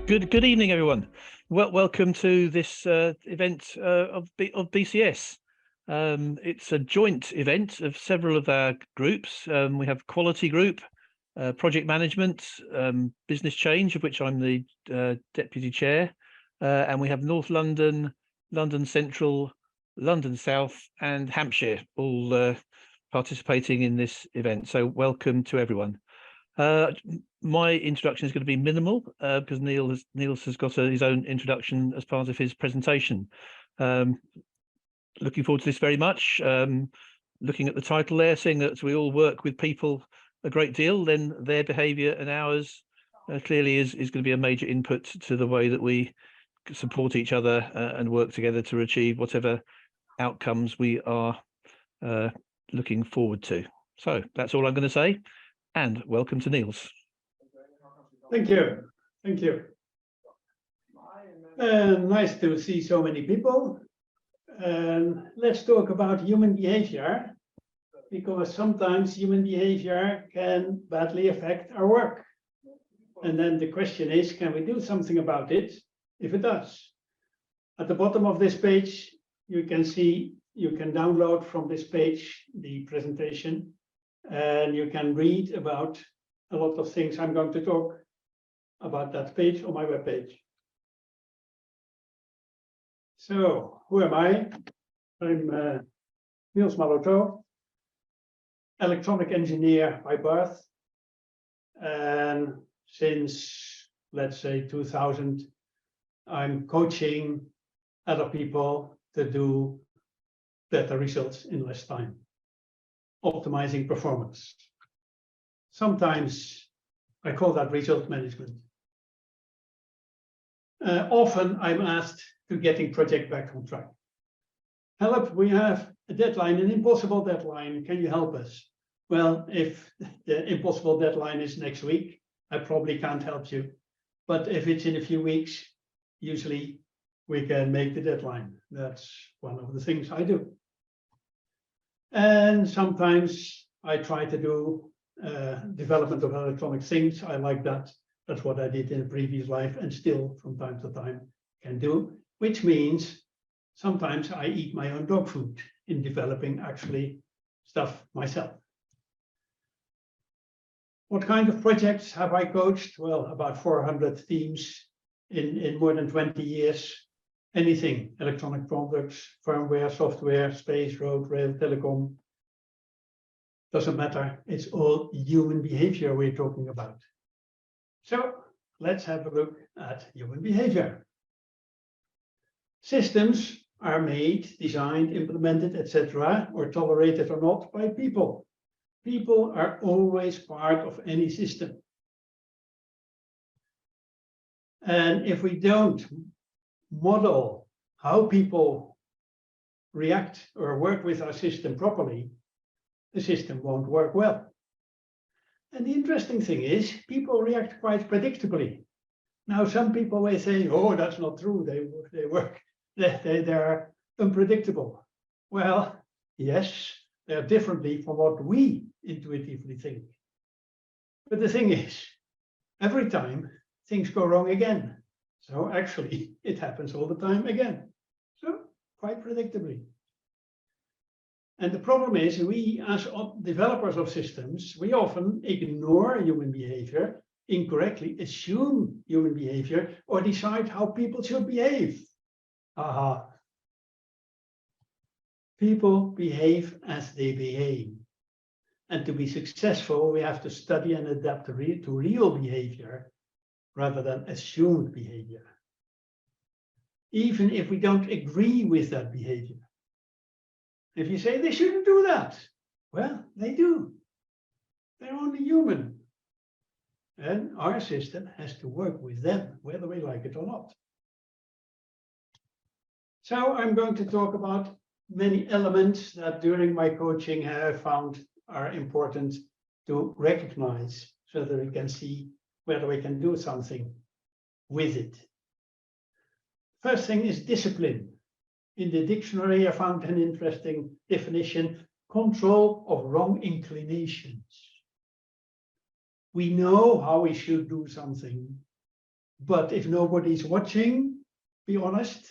Good evening, everyone. Welcome to this event of BCS. It's a joint event of several of our groups. We have Quality Group, Project Management, Business Change, of which I'm the Deputy Chair, and we have North London, London Central, London South, and Hampshire all participating in this event. So welcome to everyone. My introduction is going to be minimal because Niels has got his own introduction as part of his presentation. Looking forward to this very much. Looking at the title there, saying that we all work with people a great deal, then their behaviour and ours clearly is going to be a major input to the way that we support each other and work together to achieve whatever outcomes we are looking forward to. So that's all I'm going to say. And welcome to Niels. Thank you. Thank you. Nice to see so many people. Let's talk about human behavior, because sometimes human behavior can badly affect our work. And then the question is, can we do something about it if it does? At the bottom of this page, you can see, you can download from this page the presentation. And you can read about a lot of things I'm going to talk about that page on my webpage. So, who am I? I'm Niels Malotho, electronic engineer by birth. And since, let's say, 2000, I'm coaching other people to do better results in less time. Optimizing performance. Sometimes I call that result management. Often I'm asked to getting project back on track. Help, we have a deadline, an impossible deadline. Can you help us? Well, if the impossible deadline is next week, I probably can't help you. But if it's in a few weeks, usually we can make the deadline. That's one of the things I do. And sometimes I try to do development of electronic things. I like that. That's what I did in a previous life and still from time to time can do, which means sometimes I eat my own dog food in developing actually stuff myself. What kind of projects have I coached? Well, about 400 teams in more than 20 years. Anything, electronic products, firmware, software, space, road, rail, telecom, doesn't matter. It's all human behavior we're talking about. So let's have a look at human behavior. Systems are made, designed, implemented, etc., or tolerated or not by people. People are always part of any system. And if we don't model how people react or work with our system properly, the system won't work well. And the interesting thing is, people react quite predictably. Now, some people may say, oh, that's not true. They're unpredictable. Well, yes, they're differently from what we intuitively think. But the thing is, every time things go wrong again. So actually, it happens all the time again. So quite predictably. And the problem is, we as developers of systems, we often ignore human behavior, incorrectly assume human behavior, or decide how people should behave. Aha. People behave as they behave. And to be successful, we have to study and adapt to real behavior rather than assumed behavior. Even if we don't agree with that behavior. If you say they shouldn't do that, well, they do. They're only human. And our system has to work with them, whether we like it or not. So I'm going to talk about many elements that during my coaching I have found are important to recognize so that we can see whether we can do something with it. First thing is discipline. In the dictionary, I found an interesting definition: control of wrong inclinations. We know how we should do something, But if nobody's watching, be honest,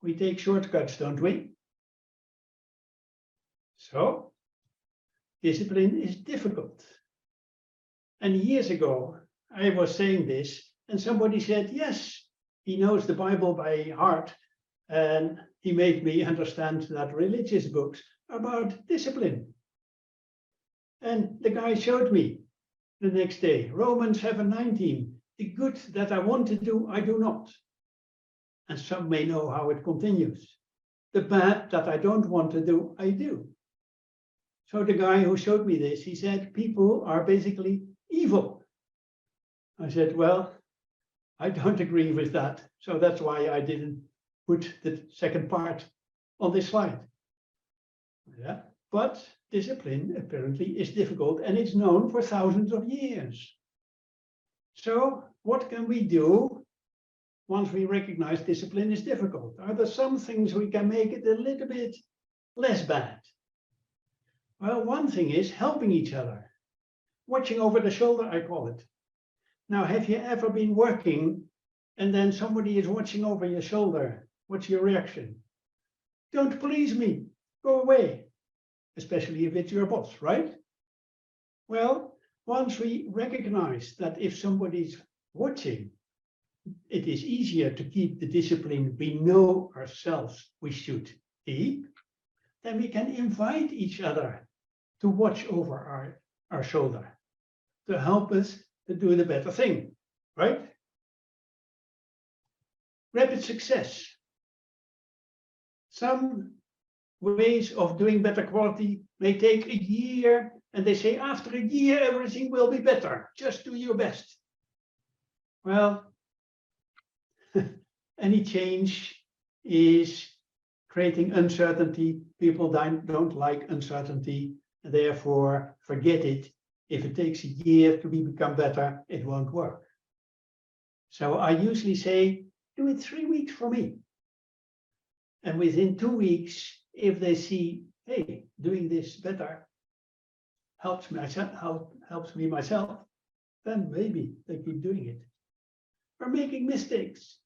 we take shortcuts, don't we? So, discipline is difficult. And years ago, I was saying this, and somebody said, yes, he knows the Bible by heart, and he made me understand that religious books about discipline. And the guy showed me the next day, Romans 7:19, the good that I want to do, I do not. And some may know how it continues. The bad that I don't want to do, I do. So the guy who showed me this, he said, people are basically evil. I said, well, I don't agree with that. So that's why I didn't put the second part on this slide. Yeah, but discipline apparently is difficult, and it's known for thousands of years. So what can we do once we recognize discipline is difficult? Are there some things we can make it a little bit less bad? Well, one thing is helping each other. Watching over the shoulder, I call it. Now, have you ever been working and then somebody is watching over your shoulder? What's your reaction? Don't please me, go away. Especially if it's your boss, right? Well, once we recognize that if somebody's watching, it is easier to keep the discipline we know ourselves we should keep, then we can invite each other to watch over our shoulder, to help us to do the better thing, right? Rapid success. Some ways of doing better quality may take a year, and they say after a year everything will be better. Just do your best. Well, any change is creating uncertainty. People don't like uncertainty, and therefore forget it. If it takes a year to become better, it won't work. So I usually say, do it 3 weeks for me. And within 2 weeks, if they see, hey, doing this better helps me myself, then maybe they keep doing it. Or making mistakes.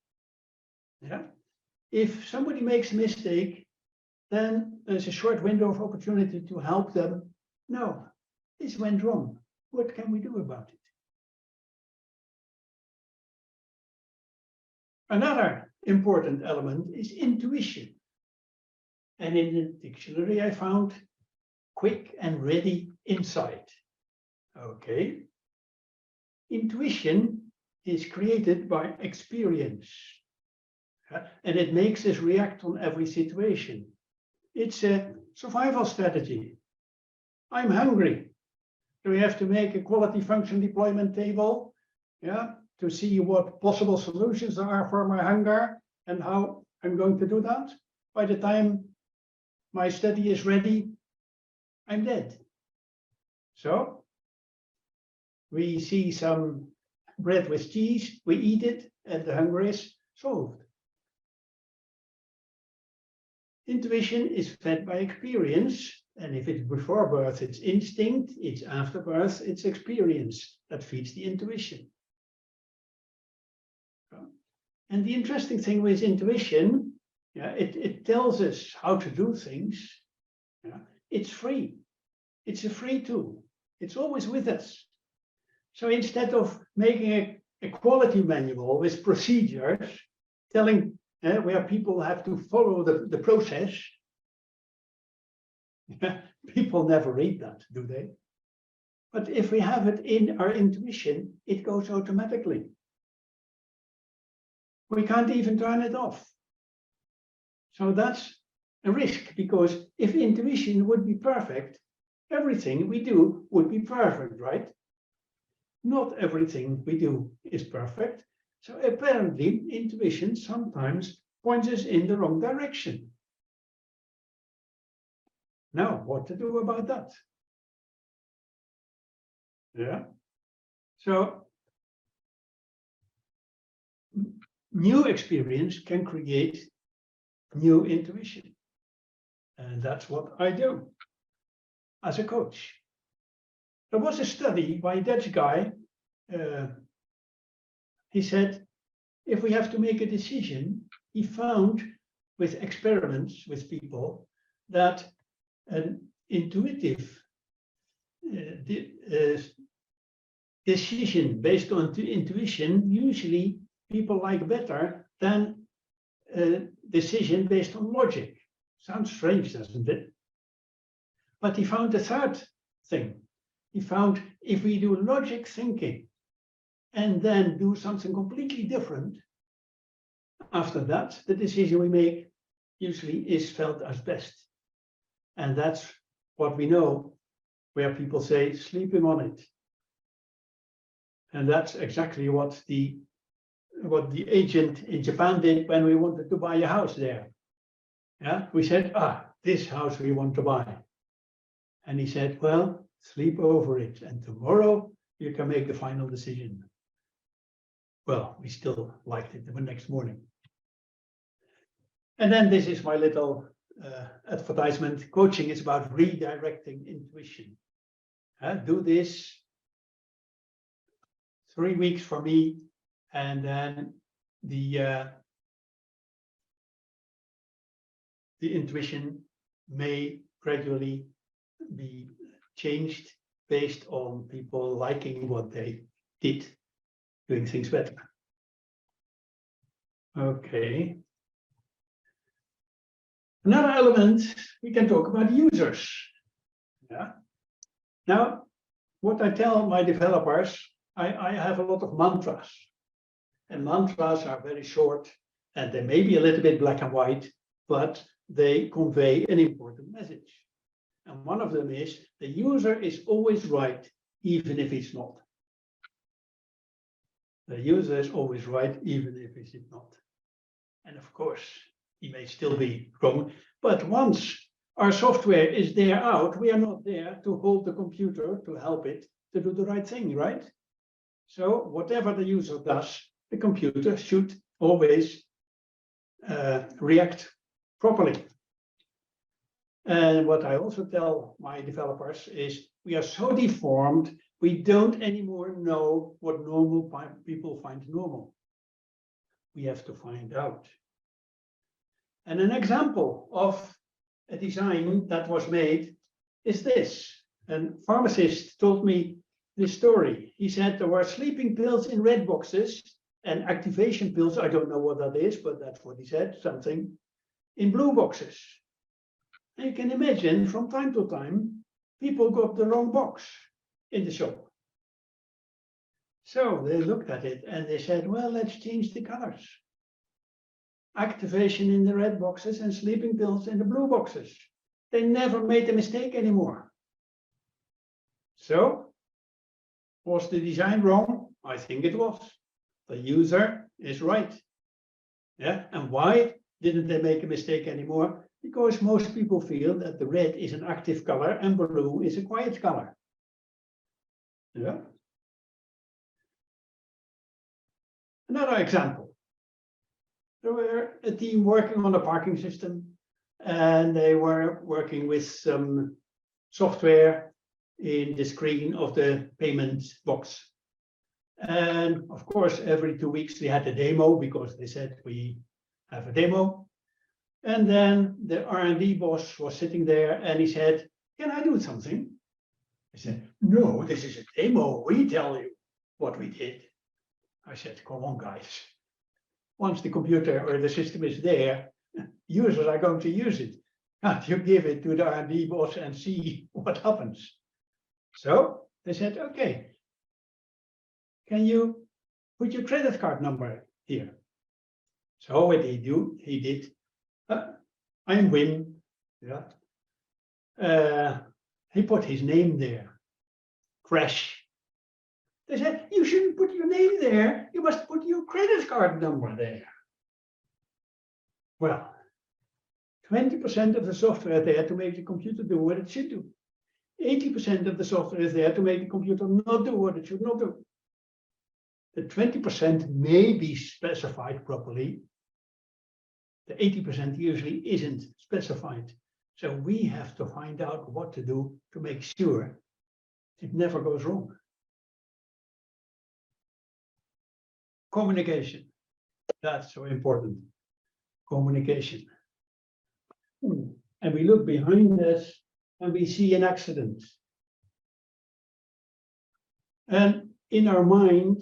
Yeah. If somebody makes a mistake, then there's a short window of opportunity to help them. No, this went wrong. What can we do about it? Another important element is intuition. And in the dictionary, I found quick and ready insight. Okay. Intuition is created by experience. And it makes us react on every situation. It's a survival strategy. I'm hungry. Do we have to make a quality function deployment table? Yeah, to see what possible solutions there are for my hunger and how I'm going to do that? By the time my study is ready, I'm dead. So we see some bread with cheese, we eat it, and the hunger is solved. Intuition is fed by experience, and if it's before birth, it's instinct, it's after birth, it's experience that feeds the intuition. And the interesting thing with intuition, yeah, it tells us how to do things. Yeah. It's free. It's a free tool. It's always with us. So instead of making a quality manual with procedures, telling where people have to follow the process, people never read that, do they? But if we have it in our intuition, it goes automatically. We can't even turn it off. So that's a risk, because if intuition would be perfect, everything we do would be perfect, right? Not everything we do is perfect. So apparently intuition sometimes points us in the wrong direction. Now, what to do about that? Yeah. So new experience can create new intuition. And that's what I do as a coach. There was a study by a Dutch guy. he said, if we have to make a decision, he found with experiments with people that an intuitive decision based on intuition, usually people like better than a decision based on logic. Sounds strange, doesn't it? But he found a third thing. He found if we do logic thinking and then do something completely different, after that, the decision we make usually is felt as best. And that's what we know, where people say sleeping on it. And that's exactly what the agent in Japan did when we wanted to buy a house there. Yeah, we said, this house we want to buy. And he said, well, sleep over it, and tomorrow you can make the final decision. Well, we still liked it the next morning. And then this is my little advertisement. Coaching is about redirecting intuition. Do this 3 weeks for me, and then the intuition may gradually be changed based on people liking what they did, doing things better. Okay. Another element, we can talk about users. Yeah. Now, what I tell my developers, I have a lot of mantras. And mantras are very short, and they may be a little bit black and white, but they convey an important message. And one of them is, the user is always right, even if it's not. The user is always right, even if it's not. And of course, he may still be wrong, but once our software is there out, we are not there to hold the computer to help it to do the right thing, right? So whatever the user does, the computer should always react properly. And what I also tell my developers is, we are so deformed, we don't anymore know what normal people find normal. We have to find out. And an example of a design that was made is this. A pharmacist told me this story. He said there were sleeping pills in red boxes and activation pills, I don't know what that is, but that's what he said, something, in blue boxes. And you can imagine from time to time, people got the wrong box in the shop. So they looked at it and they said, well, let's change the colors. Activation in the red boxes and sleeping pills in the blue boxes. They never made a mistake anymore. So, was the design wrong? I think it was. The user is right. Yeah, and why didn't they make a mistake anymore? Because most people feel that the red is an active color and blue is a quiet color. Yeah. Another example. There were a team working on a parking system, and they were working with some software in the screen of the payment box. And of course, every 2 weeks they had a demo, because they said we have a demo. And then the R&D boss was sitting there and he said, can I do something? I said, no, this is a demo. We tell you what we did. I said, come on, guys. Once the computer or the system is there, users are going to use it. Can't you give it to the R&D boss and see what happens? So they said, okay, can you put your credit card number here? So what did he did, I'm Wim. Yeah. He put his name there, Crash. They said, you shouldn't put your name there. You must put your credit card number there. Well, 20% of the software is there to make the computer do what it should do. 80% of the software is there to make the computer not do what it should not do. The 20% may be specified properly. The 80% usually isn't specified. So we have to find out what to do to make sure it never goes wrong. communication. That's so important. Communication. And we look behind us and we see an accident. And in our mind,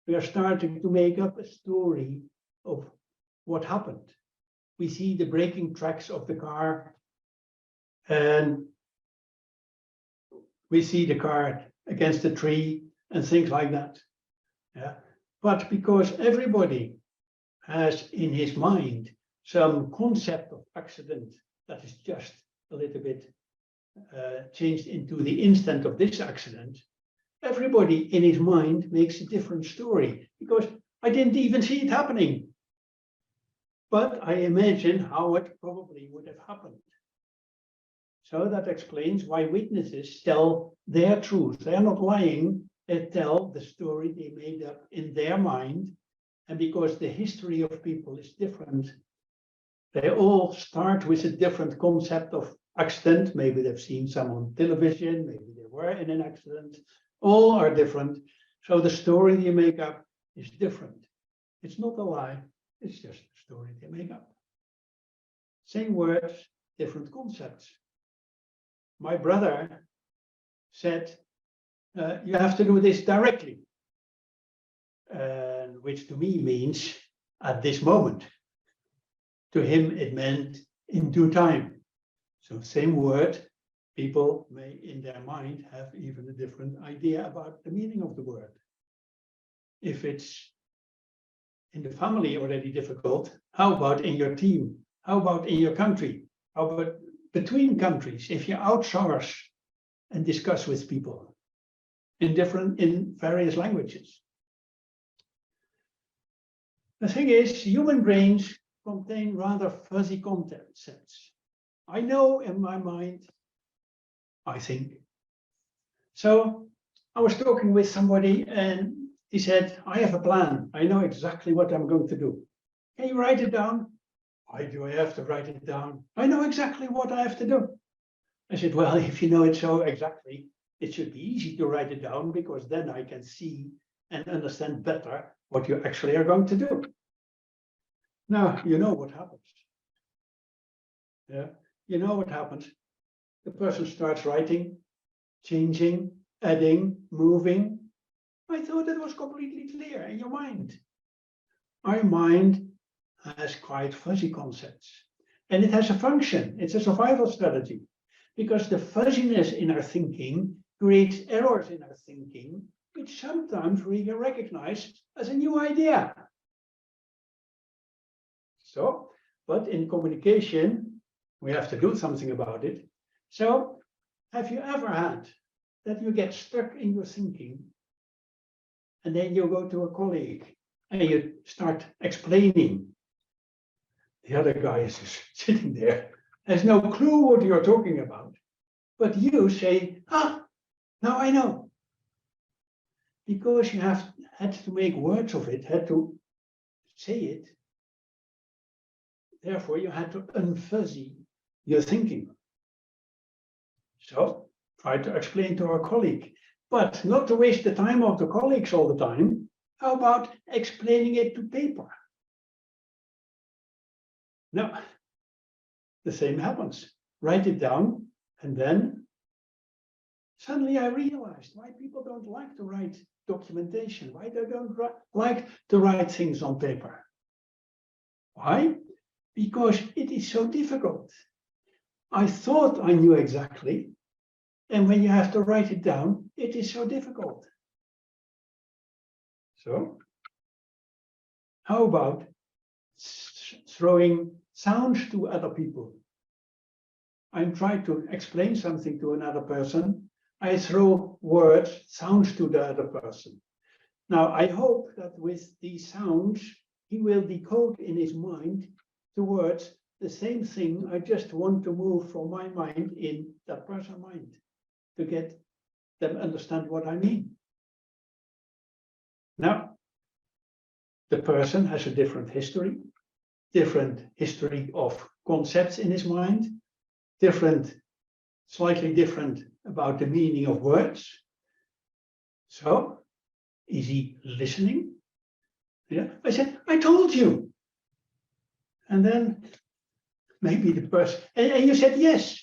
we are starting to make up a story of what happened. We see the braking tracks of the car, and we see the car against a tree and things like that. Yeah. But because everybody has in his mind some concept of accident that is just a little bit changed into the instant of this accident, everybody in his mind makes a different story, because I didn't even see it happening. But I imagine how it probably would have happened. So that explains why witnesses tell their truth. They are not lying, they tell the story they made up in their mind. And because the history of people is different, they all start with a different concept of accident. Maybe they've seen some on television, maybe they were in an accident. All are different. So the story they make up is different. It's not a lie, it's just a story they make up. Same words, different concepts. My brother said, you have to do this directly, which to me means at this moment. To him, it meant in due time. So same word, people may in their mind have even a different idea about the meaning of the word. If it's in the family already difficult, how about in your team? How about in your country? How about between countries? If you outsource and discuss with people in various languages. The thing is, human brains contain rather fuzzy concepts. I know in my mind, I think. So I was talking with somebody and he said, I have a plan. I know exactly what I'm going to do. Can you write it down? Why do I have to write it down? I know exactly what I have to do. I said, well, if you know it so exactly, it should be easy to write it down, because then I can see and understand better what you actually are going to do. Now, you know what happens. Yeah, you know what happens. The person starts writing, changing, adding, moving. I thought it was completely clear in your mind. Our mind has quite fuzzy concepts, and it has a function. It's a survival strategy, because the fuzziness in our thinking creates errors in our thinking, which sometimes we can recognize as a new idea. So, but in communication, we have to do something about it. So, have you ever had that you get stuck in your thinking, and then you go to a colleague and you start explaining? The other guy is just sitting there, has no clue what you're talking about. But you say, now I know. Because you had to make words of it, had to say it. Therefore, you had to unfuzzy your thinking. So, try to explain to our colleague, but not to waste the time of the colleagues all the time. How about explaining it to paper? No, the same happens. Write it down, and then suddenly I realized why people don't like to write documentation, why they don't like to write things on paper. Why? Because it is so difficult. I thought I knew exactly, and when you have to write it down, it is so difficult. So, how about throwing sounds to other people? I'm trying to explain something to another person. I throw words, sounds to the other person. Now, I hope that with these sounds, he will decode in his mind the words, the same thing I just want to move from my mind in that person's mind to get them understand what I mean. Now, the person has a different history of concepts in his mind, slightly different about the meaning of words. So, is he listening? Yeah, I said, I told you. And then maybe the person, and you said yes.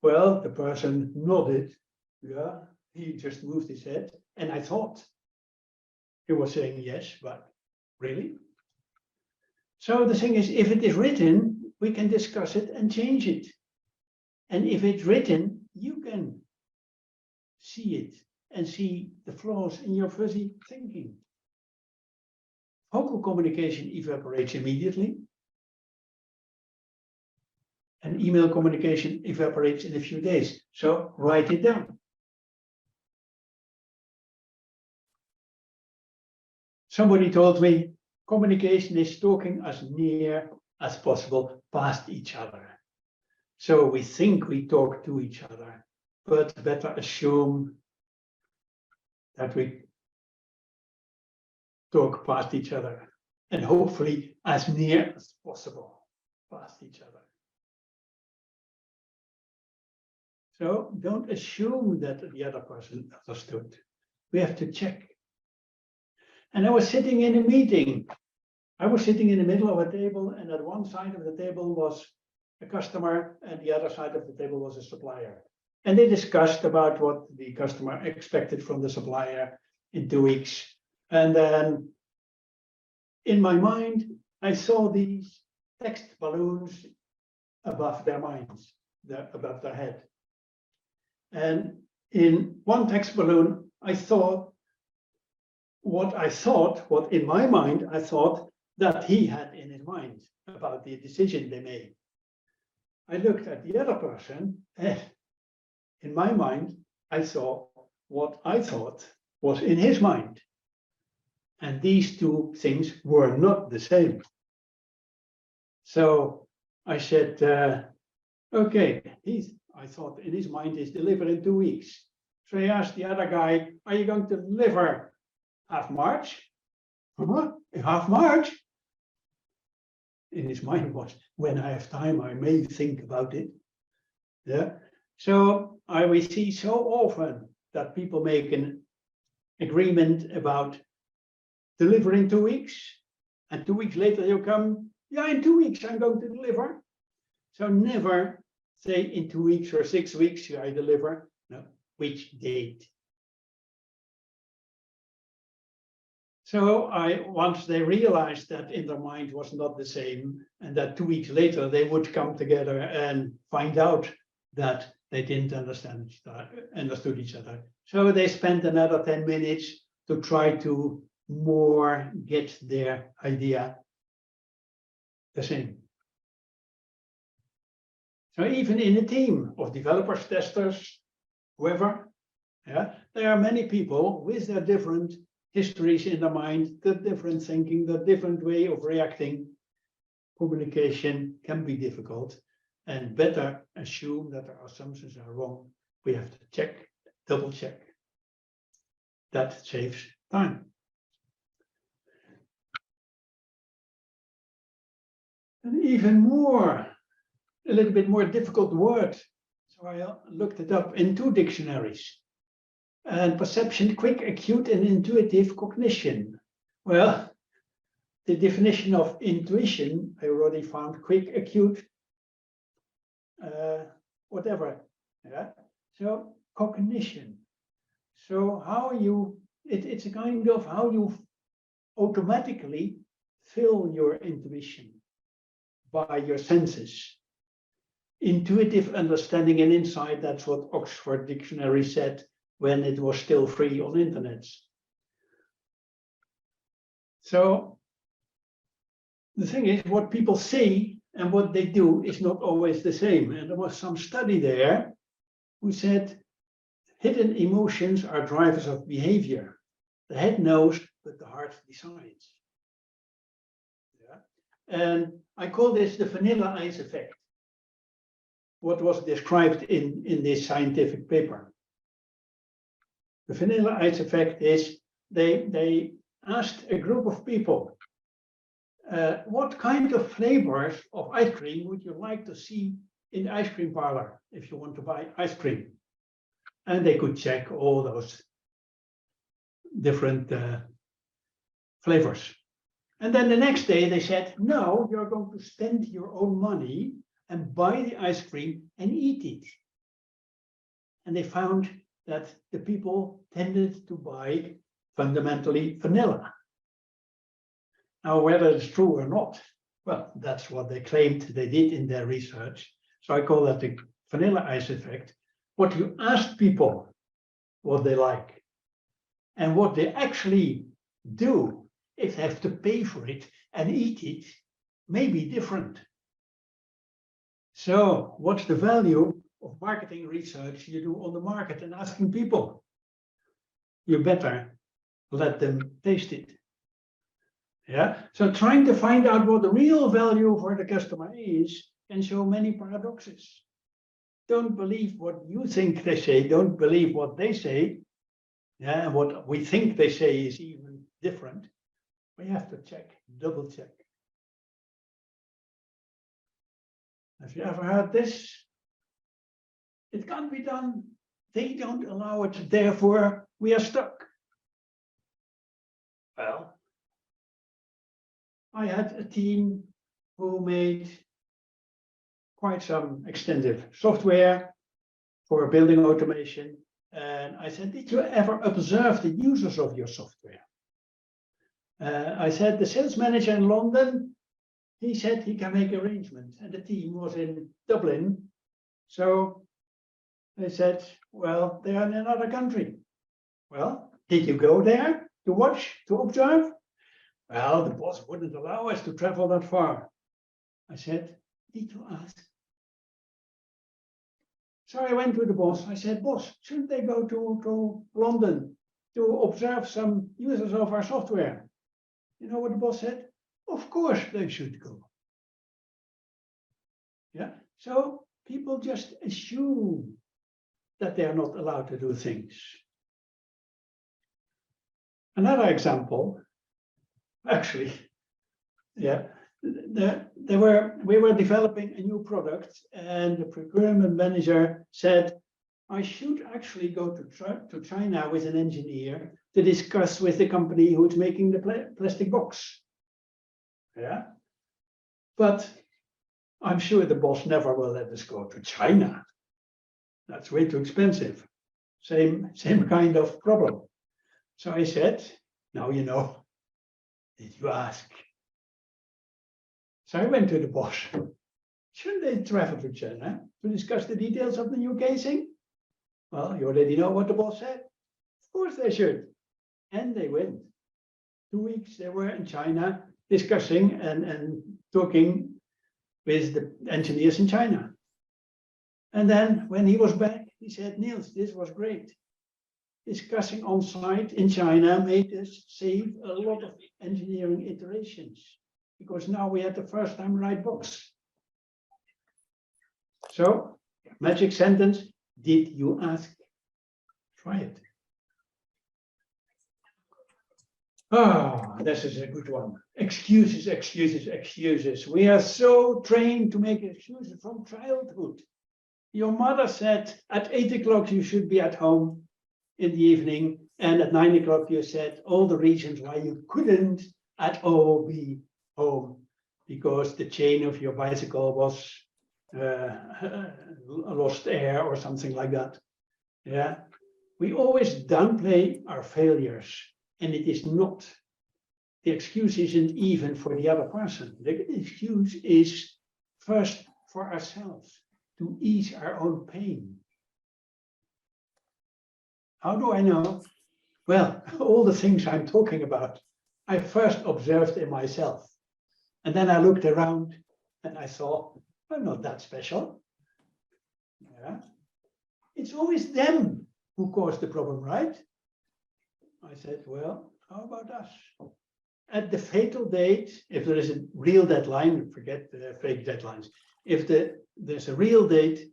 Well, the person nodded. Yeah, he just moved his head. And I thought he was saying yes, but really? So the thing is, if it is written, we can discuss it and change it. And if it's written, you can see it and see the flaws in your fuzzy thinking. Vocal communication evaporates immediately. And email communication evaporates in a few days. So write it down. Somebody told me communication is talking as near as possible past each other. So we think we talk to each other, but better assume that we talk past each other and hopefully as near as possible past each other. So don't assume that the other person understood. We have to check. And I was sitting in a meeting. I was sitting in the middle of a table, and at one side of the table was a customer, and the other side of the table was a supplier. And they discussed about what the customer expected from the supplier in 2 weeks. And then in my mind, I saw these text balloons above their minds, above their head. And in one text balloon, I thought what in my mind, I thought that he had in his mind about the decision they made. I looked at the other person, and in my mind, I saw what I thought was in his mind. And these two things were not the same. So I said, okay, I thought in his mind is deliver in 2 weeks. So I asked the other guy, are you going to deliver half March? Half March? In his mind was, when I have time, I may think about it. Yeah. So we see so often that people make an agreement about delivering 2 weeks, and 2 weeks later you come, yeah, in 2 weeks I'm going to deliver. So never say in 2 weeks or 6 weeks I deliver. No, which date? So once they realized that in their mind was not the same, and that 2 weeks later they would come together and find out that they didn't understood each other. So they spent another 10 minutes to try to more get their idea the same. So even in a team of developers, testers, whoever, yeah, there are many people with their different histories in their mind, the different thinking, the different way of reacting. Communication can be difficult, and better assume that our assumptions are wrong. We have to check, double check. That saves time. And even more, a little bit more difficult word. So I looked it up in 2 dictionaries. And perception, quick, acute, and intuitive cognition. Well, the definition of intuition, I already found quick, acute, whatever. Yeah. So cognition. So how you, it's a kind of how you automatically fill your intuition by your senses. Intuitive understanding and insight, that's what Oxford Dictionary said when it was still free on internet. So the thing is, what people see and what they do is not always the same. And there was some study there who said hidden emotions are drivers of behavior. The head knows, but the heart decides. Yeah. And I call this the vanilla ice effect. What was described in this scientific paper. The vanilla ice effect is they asked a group of people, what kind of flavors of ice cream would you like to see in the ice cream parlor if you want to buy ice cream? And they could check all those different flavors. And then the next day they said, no, you're going to spend your own money and buy the ice cream and eat it. And they found that the people tended to buy fundamentally vanilla. Now, whether it's true or not, well, that's what they claimed they did in their research. So I call that the vanilla ice effect. What you ask people what they like and what they actually do if they have to pay for it and eat it may be different. So what's the value of marketing research you do on the market and asking people? You better let them taste it. Yeah, so trying to find out what the real value for the customer is can show many paradoxes. Don't believe what you think they say, don't believe what they say. Yeah, and what we think they say is even different. We have to check, double check. Have you ever heard this? It can't be done. They don't allow it, therefore we are stuck. Well, I had a team who made quite some extensive software for building automation. And I said, did you ever observe the users of your software? I said, the sales manager in London, he said he can make arrangements. And the team was in Dublin. So they said, well, they are in another country. Well, did you go there to watch, to observe? Well, the boss wouldn't allow us to travel that far. I said, did you ask? So I went to the boss. I said, boss, shouldn't they go to London to observe some users of our software? You know what the boss said? Of course they should go. Yeah. So people just assume that they are not allowed to do things. Another example, actually, yeah, we were developing a new product, and the procurement manager said, I should actually go to China with an engineer to discuss with the company who's making the plastic box. Yeah, but I'm sure the boss never will let us go to China. That's way too expensive. Same kind of problem. So I said, now you know, did you ask? So I went to the boss. Shouldn't they travel to China to discuss the details of the new casing? Well, you already know what the boss said. Of course they should. And they went. 2 weeks they were in China discussing and talking with the engineers in China. And then when he was back, he said, Niels, this was great. Discussing on site in China made us save a lot of engineering iterations, because now we had the first time right box. So, magic sentence, did you ask? Try it. Ah, this is a good one. Excuses, excuses, excuses. We are so trained to make excuses from childhood. Your mother said at 8 o'clock you should be at home in the evening, and at 9 o'clock you said all the reasons why you couldn't at all be home, because the chain of your bicycle was lost air or something like that. Yeah, we always downplay our failures, and it is not. The excuse isn't even for the other person. The excuse is first for ourselves, to ease our own pain. How do I know? Well, all the things I'm talking about, I first observed in myself. And then I looked around and I saw, I'm not that special. Yeah. It's always them who caused the problem, right? I said, well, how about us? At the fatal date, if there is a real deadline, forget the fake deadlines. If there's a real date,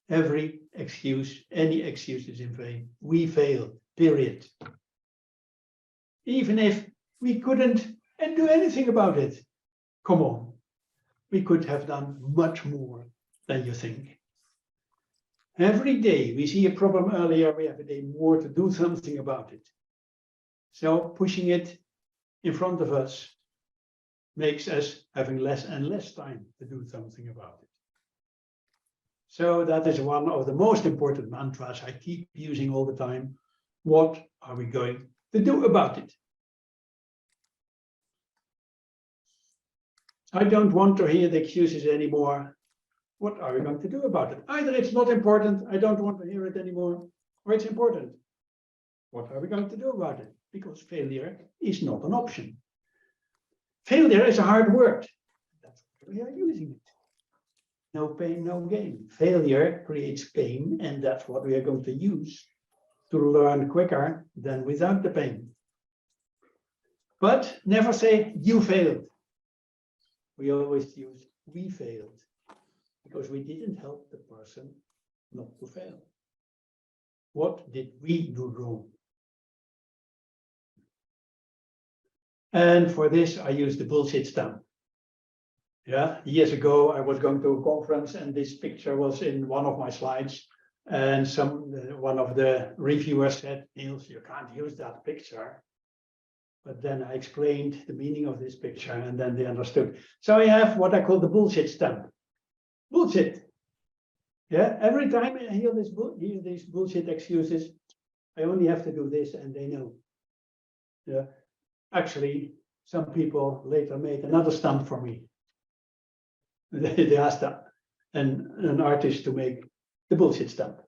every excuse, any excuse is in vain. We failed, period. Even if we couldn't do anything about it. Come on, we could have done much more than you think. Every day we see a problem earlier, we have a day more to do something about it. So pushing it in front of us makes us having less and less time to do something about it. So that is one of the most important mantras I keep using all the time. What are we going to do about it? I don't want to hear the excuses anymore. What are we going to do about it? Either it's not important, I don't want to hear it anymore, or it's important. What are we going to do about it? Because failure is not an option. Failure is a hard word. That's why we are using it. No pain, no gain. Failure creates pain, and that's what we are going to use to learn quicker than without the pain. But never say you failed. We always use we failed, because we didn't help the person not to fail. What did we do wrong? And for this, I use the bullshit stamp. Yeah, years ago, I was going to a conference and this picture was in one of my slides. And one of the reviewers said, Niels, you can't use that picture. But then I explained the meaning of this picture and then they understood. So I have what I call the bullshit stamp. Bullshit. Yeah, every time I hear these bullshit excuses, I only have to do this and they know. Yeah. Actually, some people later made another stamp for me. They asked an artist to make the bullshit stamp.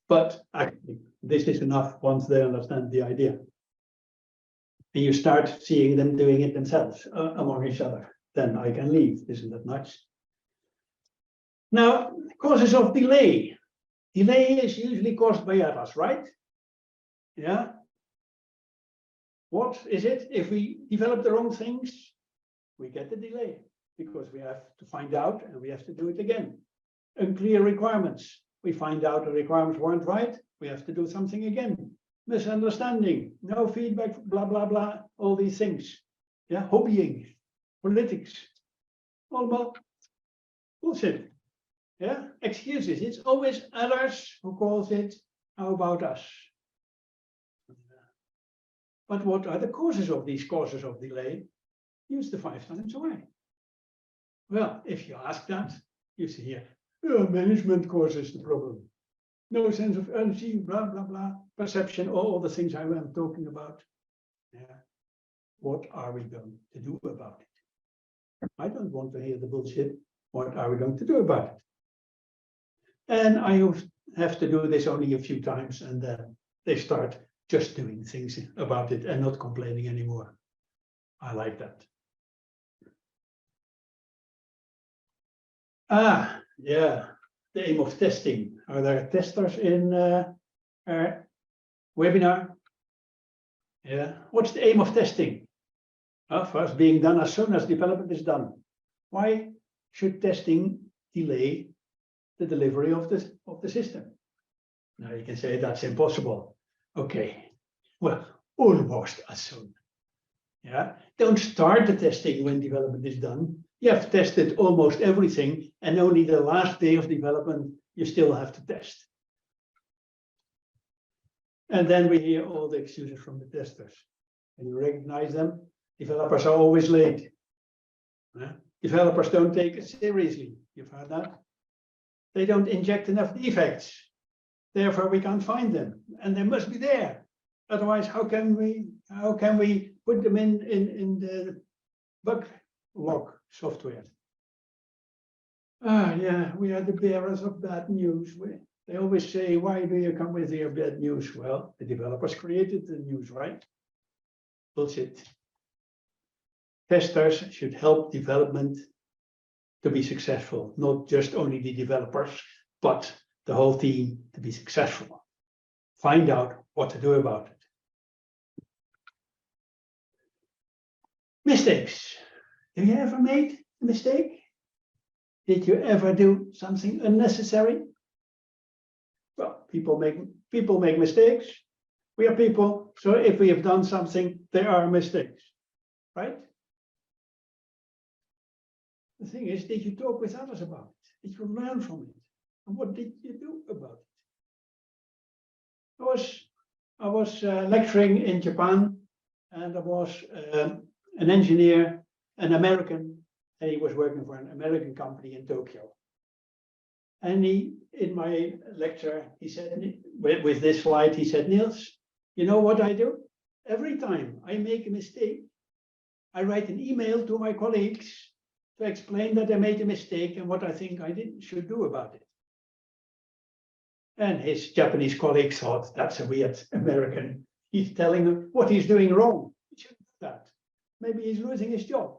But actually, this is enough once they understand the idea. And you start seeing them doing it themselves among each other. Then I can leave. Isn't that nice? Now, causes of delay. Delay is usually caused by others, right? Yeah. What is it? If we develop the wrong things, we get the delay because we have to find out and we have to do it again. Unclear requirements. We find out the requirements weren't right. We have to do something again. Misunderstanding, no feedback, blah, blah, blah, all these things. Yeah, hobbying, politics, all bullshit. Yeah, excuses. It's always others who calls it, how about us? But what are the causes of these causes of delay? Use the 5 times why. Well, if you ask that, you see here, management causes the problem. No sense of urgency, blah, blah, blah, perception, all the things I am talking about. Yeah. What are we going to do about it? I don't want to hear the bullshit. What are we going to do about it? And I have to do this only a few times and then they start just doing things about it and not complaining anymore. I like that. Ah, yeah, the aim of testing. Are there testers in our webinar? Yeah, what's the aim of testing? First, being done as soon as development is done. Why should testing delay the delivery of the system? Now you can say that's impossible. Okay, well, almost as soon. Yeah, don't start the testing when development is done. You have tested almost everything, and only the last day of development you still have to test. And then we hear all the excuses from the testers. And you recognize them. Developers are always late. Yeah? Developers don't take it seriously. You've heard that. They don't inject enough defects. Therefore, we can't find them, and they must be there. Otherwise, how can we put them in the bug log software? Yeah, we are the bearers of bad news. They always say, why do you come with your bad news? Well, the developers created the news, right? Bullshit. Testers should help development to be successful, not just only the developers, but the whole team to be successful. Find out what to do about it. Mistakes. Have you ever made a mistake? Did you ever do something unnecessary? Well, people make mistakes. We are people, so if we have done something, there are mistakes, right? The thing is, did you talk with others about it? Did you learn from it? And what did you do about it? I was lecturing in Japan, and I was an engineer, an American, and he was working for an American company in Tokyo. And in my lecture, he said, with this slide, he said, Niels, you know what I do? Every time I make a mistake, I write an email to my colleagues to explain that I made a mistake and what I think I should do about it. And his Japanese colleagues thought, that's a weird American. He's telling him what he's doing wrong. He shouldn't do that. Maybe he's losing his job.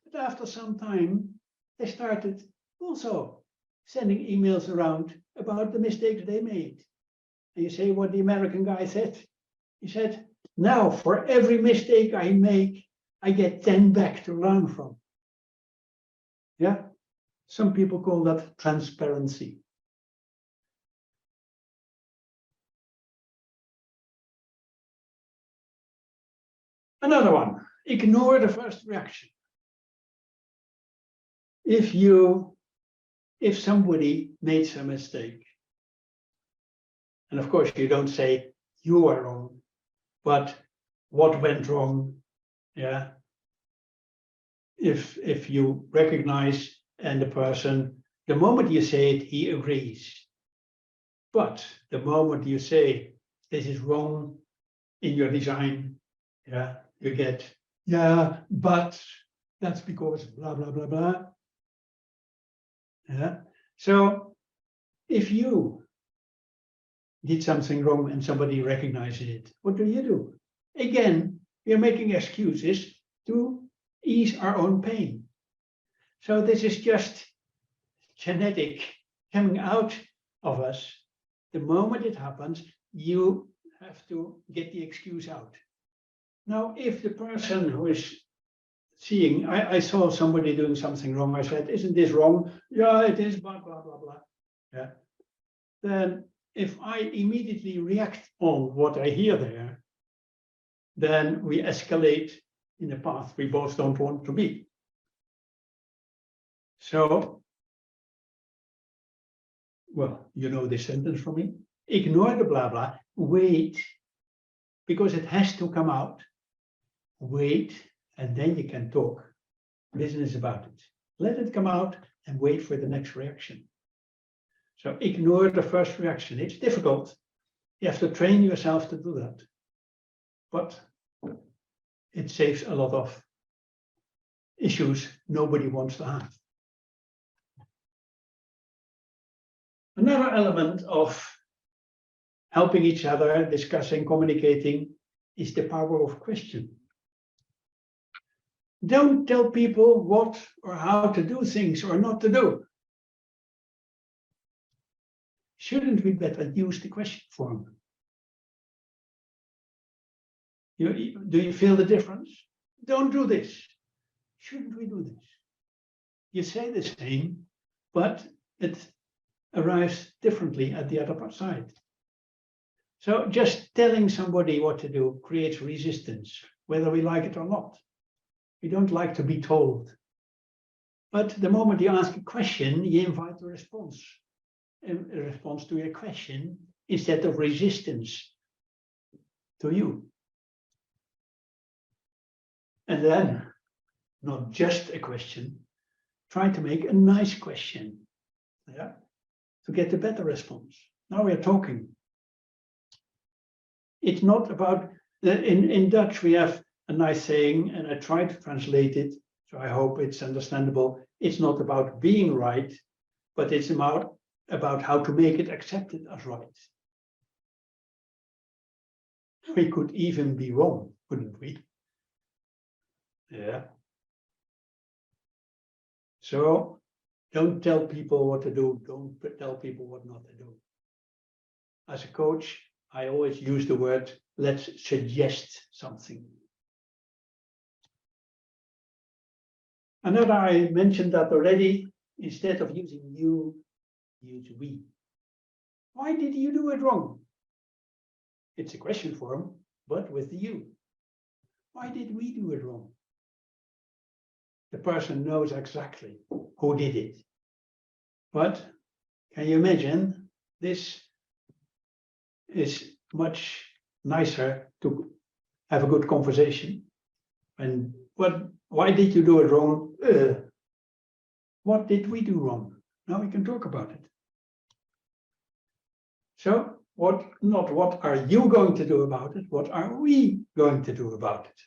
But after some time, they started also sending emails around about the mistakes they made. And you say what the American guy said? He said, now for every mistake I make, I get 10 back to learn from. Yeah, some people call that transparency. Another one, ignore the first reaction. If somebody makes a mistake, and of course you don't say you are wrong, but what went wrong, yeah. If you recognize and the person, the moment you say it, he agrees. But the moment you say this is wrong in your design, yeah, you get, yeah, but that's because blah, blah, blah, blah. Yeah. So if you did something wrong and somebody recognizes it, what do? Again, we are making excuses to ease our own pain. So this is just genetic coming out of us. The moment it happens, you have to get the excuse out. Now, if the person who is seeing, I saw somebody doing something wrong, I said, isn't this wrong? Yeah, it is, blah, blah, blah, blah. Yeah. Then if I immediately react on what I hear there, then we escalate in a path we both don't want to be. So, well, you know this sentence from me. Ignore the blah, blah, wait, because it has to come out. Wait, and then you can talk business about it. Let it come out and wait for the next reaction. So ignore the first reaction. It's difficult. You have to train yourself to do that. But it saves a lot of issues nobody wants to have. Another element of helping each other, discussing, communicating, is the power of question. Don't tell people what or how to do things or not to do. Shouldn't we better use the question form? Do you feel the difference? Don't do this. Shouldn't we do this? You say the same, but it arrives differently at the other side. So just telling somebody what to do creates resistance, whether we like it or not. We don't like to be told. But the moment you ask a question, you invite a response to your question instead of resistance to you. And then, not just a question, try to make a nice question, yeah, to get a better response. Now we're talking. It's not about, in Dutch we have a nice saying, and I try to translate it, so I hope it's understandable. It's not about being right, but it's about how to make it accepted as right. We could even be wrong, couldn't we? Yeah. So don't tell people what to do. Don't tell people what not to do. As a coach, I always use the word, let's suggest something. Another, I mentioned that already, instead of using you, use we. Why did you do it wrong? It's a question form, but with the you. Why did we do it wrong? The person knows exactly who did it. But can you imagine, this is much nicer to have a good conversation when why did you do it wrong? What did we do wrong? Now we can talk about it. So not what are you going to do about it? What are we going to do about it?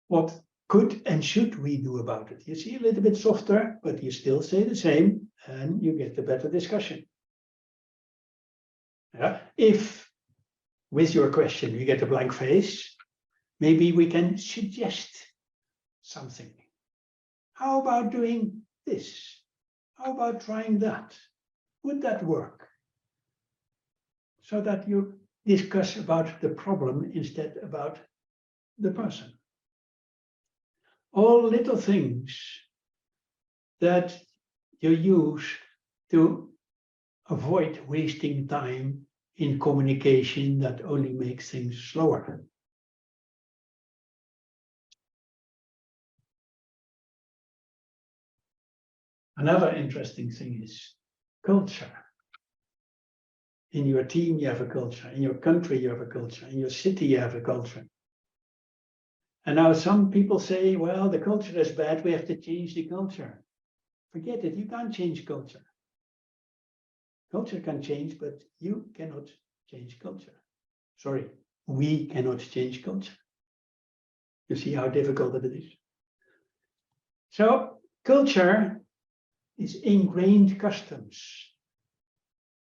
What could and should we do about it? You see, a little bit softer, but you still say the same, and you get a better discussion. Yeah. If with your question you get a blank face, maybe we can suggest something. How about doing this? How about trying that? Would that work? So that you discuss about the problem instead about the person. All little things that you use to avoid wasting time in communication that only makes things slower. Another interesting thing is culture. In your team, you have a culture. In your country, you have a culture. In your city, you have a culture. And now some people say, well, the culture is bad. We have to change the culture. Forget it. You can't change culture. Culture can change, but you cannot change culture. Sorry, we cannot change culture. You see how difficult it is. So culture is ingrained customs.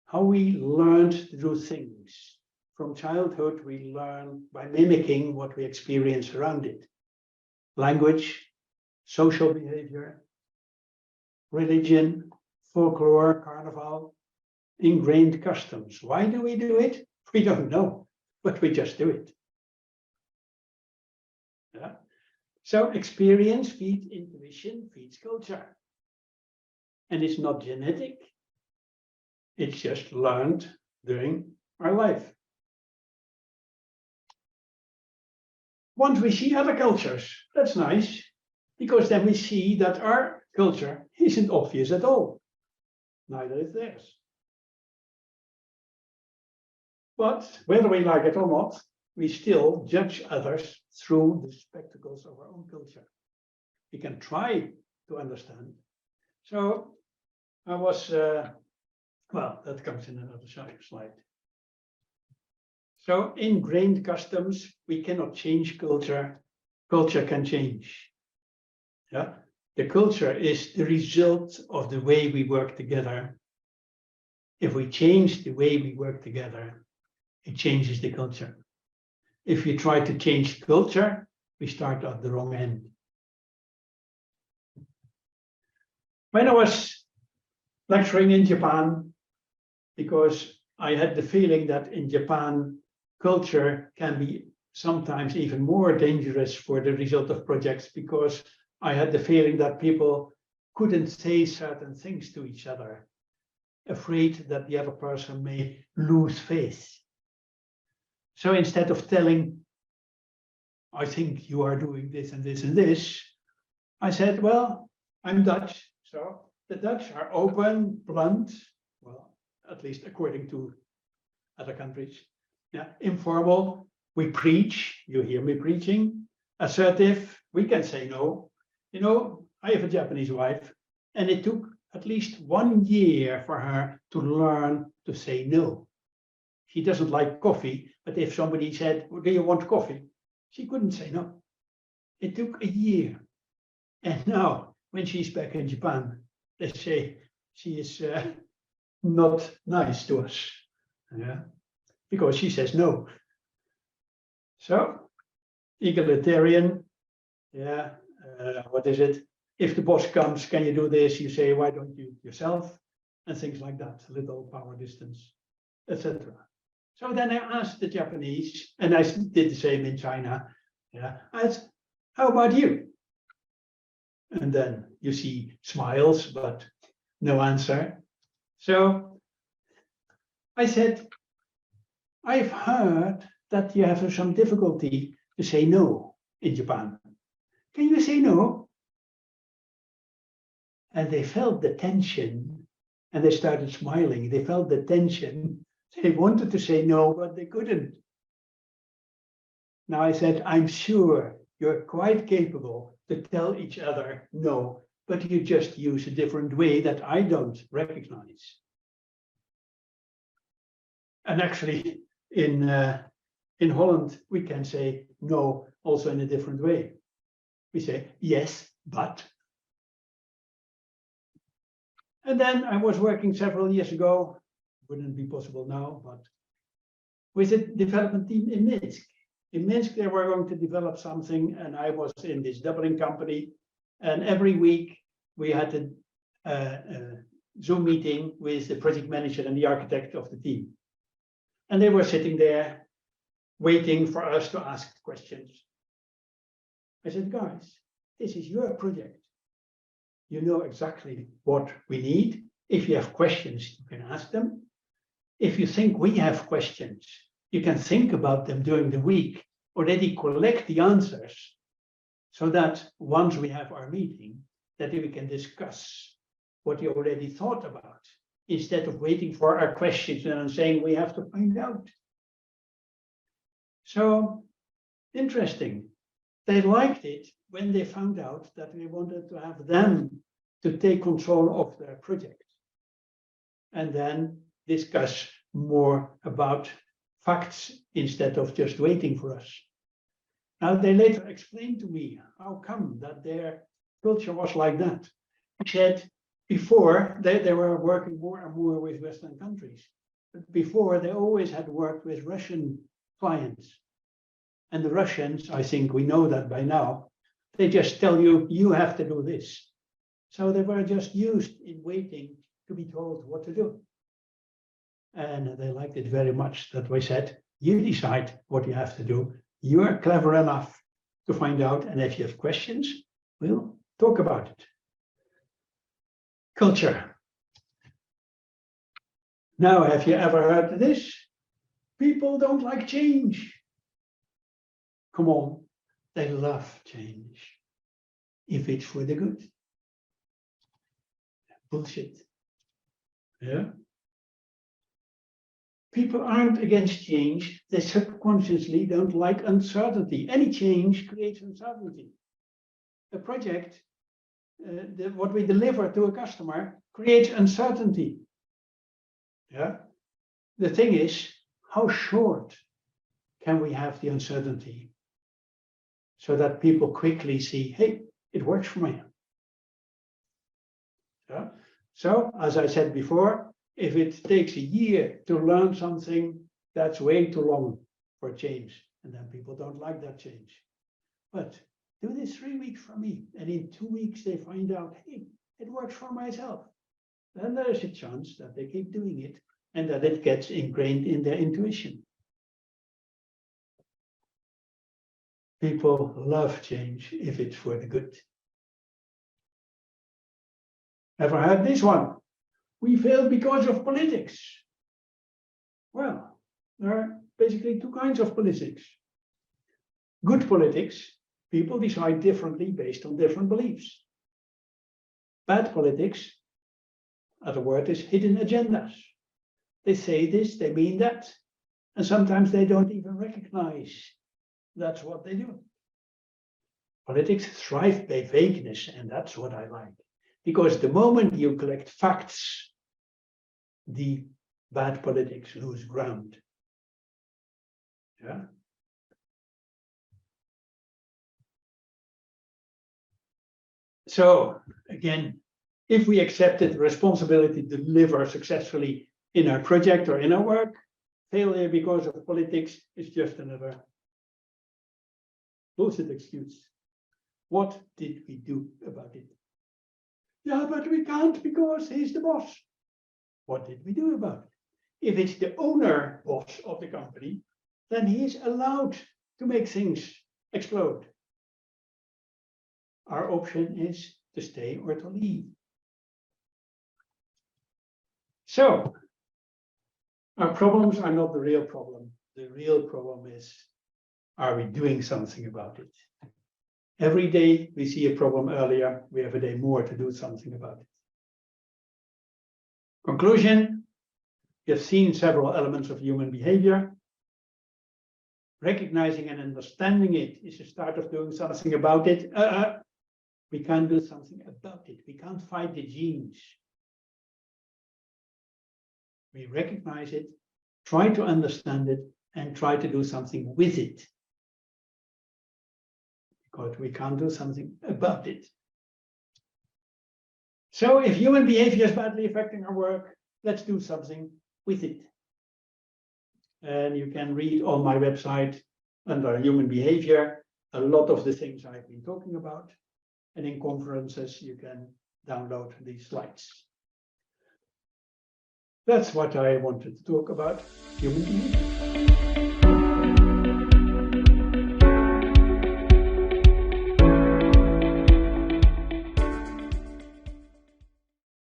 How we learned to do things. From childhood, we learn by mimicking what we experience around it. Language, social behavior, religion, folklore, carnival, ingrained customs. Why do we do it? We don't know, but we just do it. Yeah. So experience feeds intuition, feeds culture. And it's not genetic. It's just learned during our life. Once we see other cultures, that's nice, because then we see that our culture isn't obvious at all. Neither is theirs. But whether we like it or not, we still judge others through the spectacles of our own culture. We can try to understand. So I was, well, that comes in another slide. So ingrained customs, we cannot change culture. Culture can change. Yeah, the culture is the result of the way we work together. If we change the way we work together, it changes the culture. If you try to change culture, we start at the wrong end. When I was lecturing in Japan, because I had the feeling that in Japan, culture can be sometimes even more dangerous for the result of projects, because I had the feeling that people couldn't say certain things to each other, afraid that the other person may lose faith. So instead of telling, I think you are doing this and this and this, I said, well, I'm Dutch, so the Dutch are open, blunt, well, at least according to other countries. Yeah, informal, we preach, you hear me preaching. Assertive, we can say no. You know, I have a Japanese wife, and it took at least 1 year for her to learn to say no. She doesn't like coffee, but if somebody said, do you want coffee? She couldn't say no. It took a year. And now, when she's back in Japan, they say she is not nice to us. Yeah, because she says no. So, egalitarian, yeah, what is it? If the boss comes, can you do this? You say, why don't you yourself? And things like that, little power distance, etc. So then I asked the Japanese, and I did the same in China. Yeah, I asked, how about you? And then you see smiles, but no answer. So I said, I've heard that you have some difficulty to say no in Japan. Can you say no? And they felt the tension, and they started smiling. They felt the tension. They wanted to say no, but they couldn't. Now I said, I'm sure you're quite capable to tell each other no, but you just use a different way that I don't recognize. And actually, in Holland, we can say no also in a different way. We say yes, but. And then I was working several years ago, wouldn't be possible now, but with a development team in Minsk. In Minsk, they were going to develop something, and I was in this doubling company. And every week we had a Zoom meeting with the project manager and the architect of the team. And they were sitting there waiting for us to ask questions. I said, guys, this is your project. You know exactly what we need. If you have questions, you can ask them. If you think we have questions, you can think about them during the week, already collect the answers, so that once we have our meeting, that we can discuss what you already thought about, instead of waiting for our questions and saying we have to find out. So interesting. They liked it when they found out that we wanted to have them to take control of their project and then discuss more about facts instead of just waiting for us. Now, they later explained to me how come that their culture was like that. He said before they were working more and more with Western countries. But before, they always had worked with Russian clients. And the Russians, I think we know that by now, they just tell you, you have to do this. So they were just used in waiting to be told what to do. And they liked it very much that we said, you decide what you have to do. You're clever enough to find out. And if you have questions, we'll talk about it. Culture. Now, have you ever heard this? People don't like change. Come on, they love change if it's for the good. Bullshit. Yeah. People aren't against change. They subconsciously don't like uncertainty. Any change creates uncertainty. A project, what we deliver to a customer, creates uncertainty. Yeah. The thing is, how short can we have the uncertainty so that people quickly see, hey, it works for me. Yeah. So, as I said before, if it takes a year to learn something, that's way too long for change. And then people don't like that change. But do this 3 weeks for me. And in 2 weeks, they find out, hey, it works for myself. Then there is a chance that they keep doing it and that it gets ingrained in their intuition. People love change if it's for the good. Ever heard this one? We failed because of politics. Well, there are basically two kinds of politics. Good politics, people decide differently based on different beliefs. Bad politics, other word is hidden agendas. They say this, they mean that, and sometimes they don't even recognize that's what they do. Politics thrive by vagueness, and that's what I like. Because the moment you collect facts, the bad politics lose ground. Yeah. So again, if we accepted the responsibility to deliver successfully in our project or in our work, failure because of politics is just another bullshit excuse. What did we do about it? Yeah, but we can't because he's the boss. What did we do about it? If it's the owner boss of the company, then he is allowed to make things explode. Our option is to stay or to leave. So, our problems are not the real problem. The real problem is, are we doing something about it? Every day we see a problem earlier, we have a day more to do something about it. Conclusion, we have seen several elements of human behavior. recognizing and understanding it is the start of doing something about it. We can't do something about it. We can't fight the genes. We recognize it, try to understand it, and try to do something with it. Because we can't do something about it. So if human behavior is badly affecting our work, let's do something with it. And you can read on my website under human behavior a lot of the things I've been talking about. And in conferences, you can download these slides. That's what I wanted to talk about, human behavior.